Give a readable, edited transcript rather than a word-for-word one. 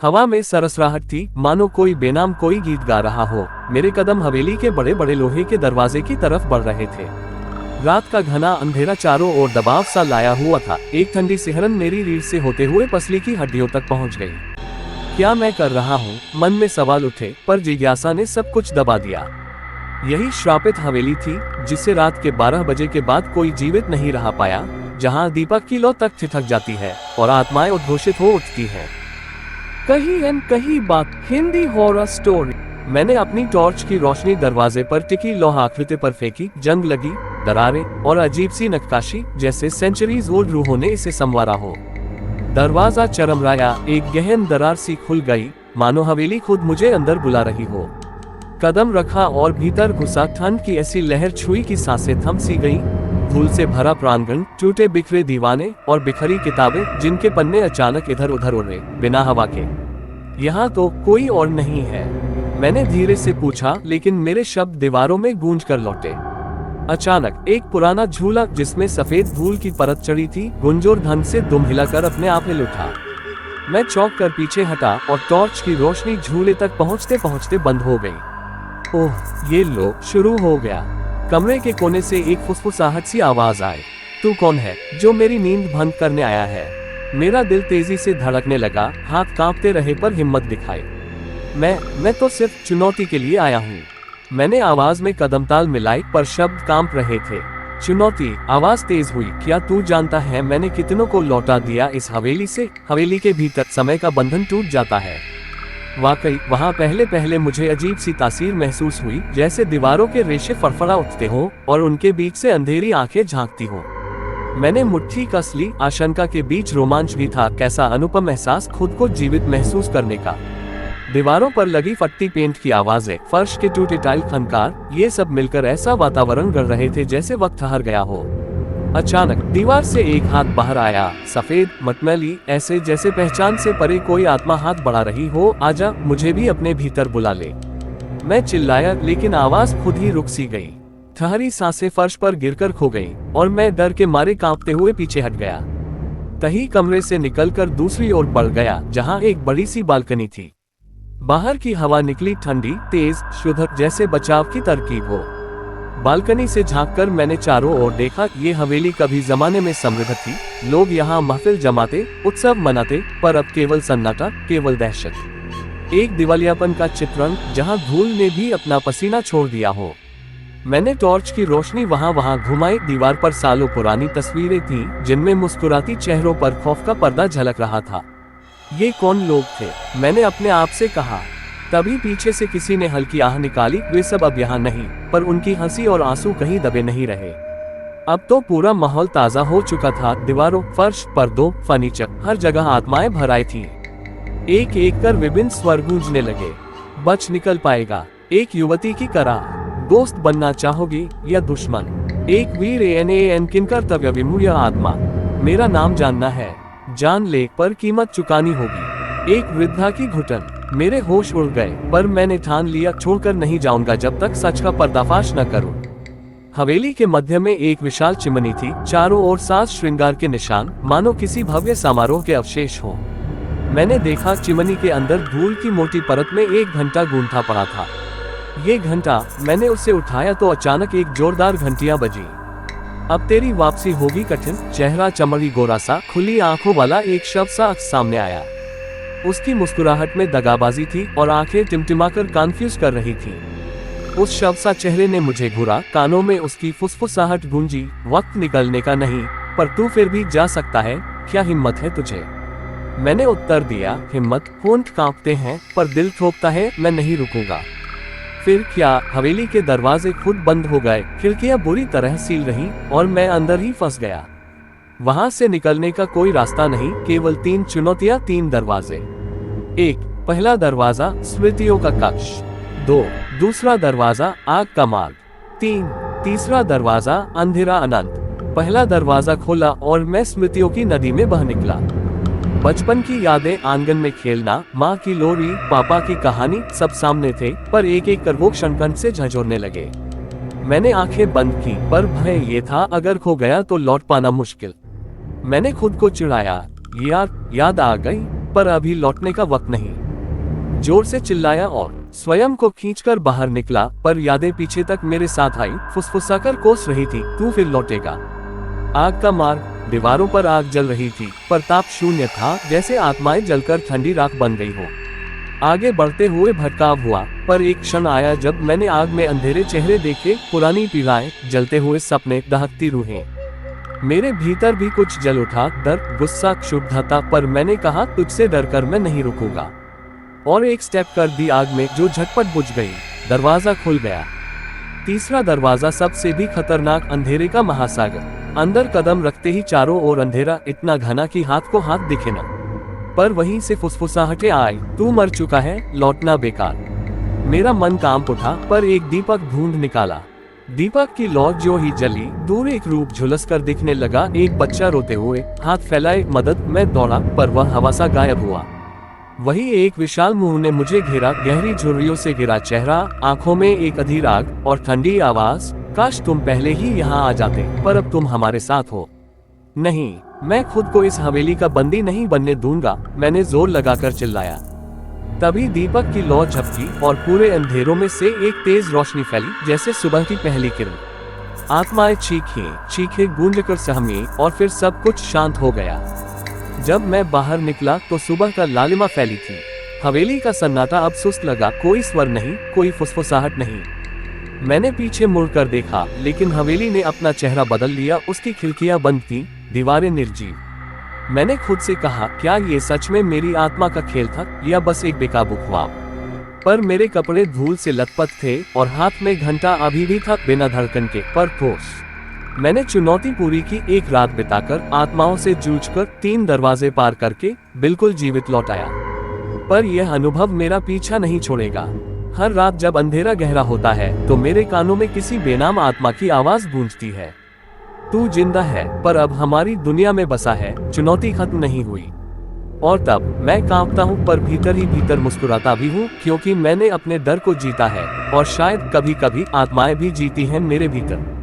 हवा में सरसराहट थी, मानो कोई बेनाम कोई गीत गा रहा हो। मेरे कदम हवेली के बड़े बड़े लोहे के दरवाजे की तरफ बढ़ रहे थे। रात का घना अंधेरा चारों ओर दबाव सा लाया हुआ था। एक ठंडी सिहरन मेरी रीढ़ से होते हुए पसली की हड्डियों तक पहुंच गई। क्या मैं कर रहा हूँ? मन में सवाल उठे, पर जिज्ञासा ने सब कुछ दबा दिया। यही श्रापित हवेली थी जिसे रात के 12 बजे के बाद कोई जीवित नहीं रह पाया, जहाँ दीपक की लौ तक ठिठक जाती है और आत्माएं उद्घोषित हो उठती हैं। कहीं एन कहीं बात, हिंदी हॉरर स्टोरी। मैंने अपनी टॉर्च की रोशनी दरवाजे पर टिकी लोहा आकृति पर फेंकी। जंग लगी दरारें और अजीब सी नक्काशी, जैसे सेंचुरीज ओल्ड रूहों ने इसे संवारा हो। दरवाजा चरमराया, एक गहन दरार सी खुल गई, मानो हवेली खुद मुझे अंदर बुला रही हो। कदम रखा और भीतर घुसा। ठंड की ऐसी लहर छुई कि सांसें थम सी गईं। धूल से भरा प्रांगण, टूटे बिखरे दीवाने और बिखरी किताबें जिनके पन्ने अचानक इधर उधर उड़े बिना हवा के। यहाँ तो कोई और नहीं है, मैंने धीरे से पूछा, लेकिन मेरे शब्द दीवारों में गूंज कर लौटे। अचानक एक पुराना झूला जिसमें सफेद धूल की परत चढ़ी थी, गुंजोर ढंग से दुम हिलाकर अपने आप हिल उठा। मैं चौंक कर पीछे हटा और टॉर्च की रोशनी झूले तक पहुँचते पहुँचते बंद हो गई। ओह, ये लो शुरू हो गया। कमरे के कोने से एक फुसफुसाहट सी आवाज आई। तू कौन है जो मेरी नींद भंग करने आया है? मेरा दिल तेजी से धड़कने लगा, हाथ कांपते रहे पर हिम्मत दिखाई। मैं तो सिर्फ चुनौती के लिए आया हूँ। मैंने आवाज में कदमताल मिलाई, पर शब्द कांप रहे थे। चुनौती? आवाज तेज हुई। क्या तू जानता है मैंने कितनों को लौटा दिया इस हवेली से? हवेली के भीतर समय का बंधन टूट जाता है। वाकई वहाँ पहले पहले मुझे अजीब सी तासीर महसूस हुई, जैसे दीवारों के रेशे फड़फड़ा उठते हो और उनके बीच से अंधेरी आंखें झांकती हो। मैंने मुट्ठी कस ली। आशंका के बीच रोमांच भी था। कैसा अनुपम एहसास खुद को जीवित महसूस करने का। दीवारों पर लगी फटती पेंट की आवाजें, फर्श के टूटे टाइल खनकार, ये सब मिलकर ऐसा वातावरण गढ़ रहे थे जैसे वक्त ठहर गया हो। अचानक दीवार से एक हाथ बाहर आया, सफेद मटमैली, ऐसे जैसे पहचान से परे कोई आत्मा हाथ बढ़ा रही हो। आजा, मुझे भी अपने भीतर बुला ले। मैं चिल्लाया, लेकिन आवाज खुद ही रुक सी गई। ठहरी सांसें फर्श पर गिरकर खो गईं और मैं डर के मारे कांपते हुए पीछे हट गया। तही कमरे से निकलकर दूसरी ओर बढ़ गया, जहां एक बड़ी सी बालकनी थी। बाहर की हवा निकली ठंडी, तेज, शुद्ध, जैसे बचाव की तरकीब हो। बालकनी से झांककर मैंने चारों ओर देखा। ये हवेली कभी जमाने में समृद्ध थी। लोग यहाँ महफिल जमाते, उत्सव मनाते, पर अब केवल सन्नाटा, केवल दहशत। एक दिवालियापन का चित्रण, जहाँ धूल ने भी अपना पसीना छोड़ दिया हो। मैंने टॉर्च की रोशनी वहाँ घुमाई। दीवार पर सालों पुरानी तस्वीरें थीं, जिनमें मुस्कुराती चेहरों पर खौफ का पर्दा झलक रहा था। ये कौन लोग थे? मैंने अपने आप से कहा। तभी पीछे से किसी ने हल्की आह निकाली। वे सब अब यहाँ नहीं, पर उनकी हंसी और आंसू कहीं दबे नहीं रहे। अब तो पूरा माहौल ताजा हो चुका था। दीवारों, फर्श, पर्दों, फर्नीचर, हर जगह आत्माएं भर आई थीं। एक एक कर विभिन्न स्वर गूंजने लगे। बच निकल पाएगा? एक युवती की कराह। दोस्त बनना चाहोगी या दुश्मन? एक वीर एन किनकर कर्तव्य विमूढ़ आत्मा। मेरा नाम जानना है? जान ले, पर कीमत चुकानी होगी। एक वृद्धा की घुटन। मेरे होश उड़ गए, पर मैंने ठान लिया, छोड़कर नहीं जाऊंगा जब तक सच का पर्दाफाश न करूं। हवेली के मध्य में एक विशाल चिमनी थी, चारों ओर साज श्रृंगार के निशान, मानो किसी भव्य समारोह के अवशेष हो। मैंने देखा, चिमनी के अंदर धूल की मोटी परत में एक घंटा गूंथा पड़ा था। ये घंटा, मैंने उसे उठाया तो अचानक एक जोरदार घंटियां बजी। अब तेरी वापसी होगी कठिन। चेहरा चमड़ी गोरा सा, खुली आंखों वाला एक शब्द सा सामने आया। उसकी मुस्कुराहट में दगाबाजी थी और आंखें टिमटिमाकर कन्फ्यूज कर रही थी। उस शब्द सा चेहरे ने मुझे घूरा। कानों में उसकी फुसफुसाहट गूंजी, वक्त निकलने का नहीं, पर तू फिर भी जा सकता है। क्या हिम्मत है तुझे? मैंने उत्तर दिया, हिम्मत? होंठ कांपते हैं, पर दिल ठोकता है, मैं नहीं रुकूंगा। फिर क्या? हवेली के दरवाजे खुद बंद हो गए, खिड़कियां बुरी तरह सील रही और मैं अंदर ही फंस गया। वहां से निकलने का कोई रास्ता नहीं, केवल 3 चुनौतियां, 3 दरवाजे। 1, पहला दरवाजा स्मृतियों का कक्ष। 2, दूसरा दरवाजा आग का मार्ग। 3, तीसरा दरवाजा अंधेरा अनंत। पहला दरवाजा खोला और मैं स्मृतियों की नदी में बह निकला। बचपन की यादें, आंगन में खेलना, माँ की लोरी, पापा की कहानी, सब सामने थे, पर एक एक कर वो क्षण से झंझोरने लगे। मैंने आंखें बंद की, पर भय ये था, अगर खो गया तो लौट पाना मुश्किल। मैंने खुद को चिढ़ाया, याद आ गई। पर अभी लौटने का वक्त नहीं। जोर से चिल्लाया और स्वयं को खींचकर बाहर निकला, पर यादें पीछे तक मेरे साथ आई, फुसफुसाकर कोस रही थी, तू फिर लौटेगा। आग का मार्ग, दीवारों पर आग जल रही थी, पर ताप शून्य था, जैसे आत्माएं जलकर ठंडी राख बन गई हो। आगे बढ़ते हुए भटकाव हुआ, पर एक क्षण आया जब मैंने आग में अंधेरे चेहरे देखे, पुरानी पीड़ाएं, जलते हुए सपने, दहकती रूहें। मेरे भीतर भी कुछ जल उठा, डर, गुस्सा, क्षुब्धता, पर मैंने कहा तुझसे डरकर मैं नहीं रुकूंगा। और एक स्टेप कर दी आग में, जो झटपट बुझ गई। दरवाजा खुल गया। तीसरा दरवाजा सबसे भी खतरनाक, अंधेरे का महासागर। अंदर कदम रखते ही चारों ओर अंधेरा, इतना घना कि हाथ को हाथ दिखे न। पर वहीं से फुसफुसाहटें आई, तू मर चुका है, लौटना बेकार। मेरा मन कांप उठा, पर एक दीपक ढूंढ निकाला। दीपक की लौ जो ही जली, दूर एक रूप झुलस कर दिखने लगा, एक बच्चा रोते हुए, हाथ फैलाए, मदद। मैं दौड़ा, पर वह हवा सा गायब हुआ। वही एक विशाल मुंह ने मुझे घेरा, गहरी झुर्रियों से घिरा चेहरा, आंखों में एक अधीर आग और ठंडी आवाज, काश तुम पहले ही यहाँ आ जाते, पर अब तुम हमारे साथ हो। नहीं, मैं खुद को इस हवेली का बंदी नहीं बनने दूंगा, मैंने जोर लगाकर चिल्लाया। तभी दीपक की लौ झपकी और पूरे अंधेरों में से एक तेज रोशनी फैली, जैसे सुबह की पहली किरण। आत्माएं चीखें गूंजकर सहमी, और फिर सब कुछ शांत हो गया। जब मैं बाहर निकला तो सुबह का लालिमा फैली थी। हवेली का सन्नाटा अब सुस्त लगा, कोई स्वर नहीं, कोई फुसफुसाहट नहीं। मैंने पीछे मुड़कर देखा, लेकिन हवेली ने अपना चेहरा बदल लिया, उसकी खिड़कियां बंद थीं, दीवारें निर्जीव। मैंने खुद से कहा, क्या ये सच में मेरी आत्मा का खेल था, या बस एक बेकाबू ख्वाब? पर मेरे कपड़े धूल से लथपथ थे, और हाथ में घंटा अभी भी था, बिना धड़कन के, पर ठोस। मैंने चुनौती पूरी की, एक रात बिताकर, आत्माओं से जूझकर, 3 दरवाजे पार करके, बिल्कुल जीवित लौट आया। पर यह अनुभव मेरा पीछा नहीं छोड़ेगा। हर रात जब अंधेरा गहरा होता है, तो मेरे कानों में किसी बेनाम आत्मा की आवाज गूंजती है, तू जिंदा है, पर अब हमारी दुनिया में बसा है, चुनौती खत्म नहीं हुई। और तब मैं कांपता हूँ, पर भीतर ही भीतर मुस्कुराता भी हूँ, क्योंकि मैंने अपने डर को जीता है, और शायद कभी कभी आत्माएं भी जीती हैं मेरे भीतर।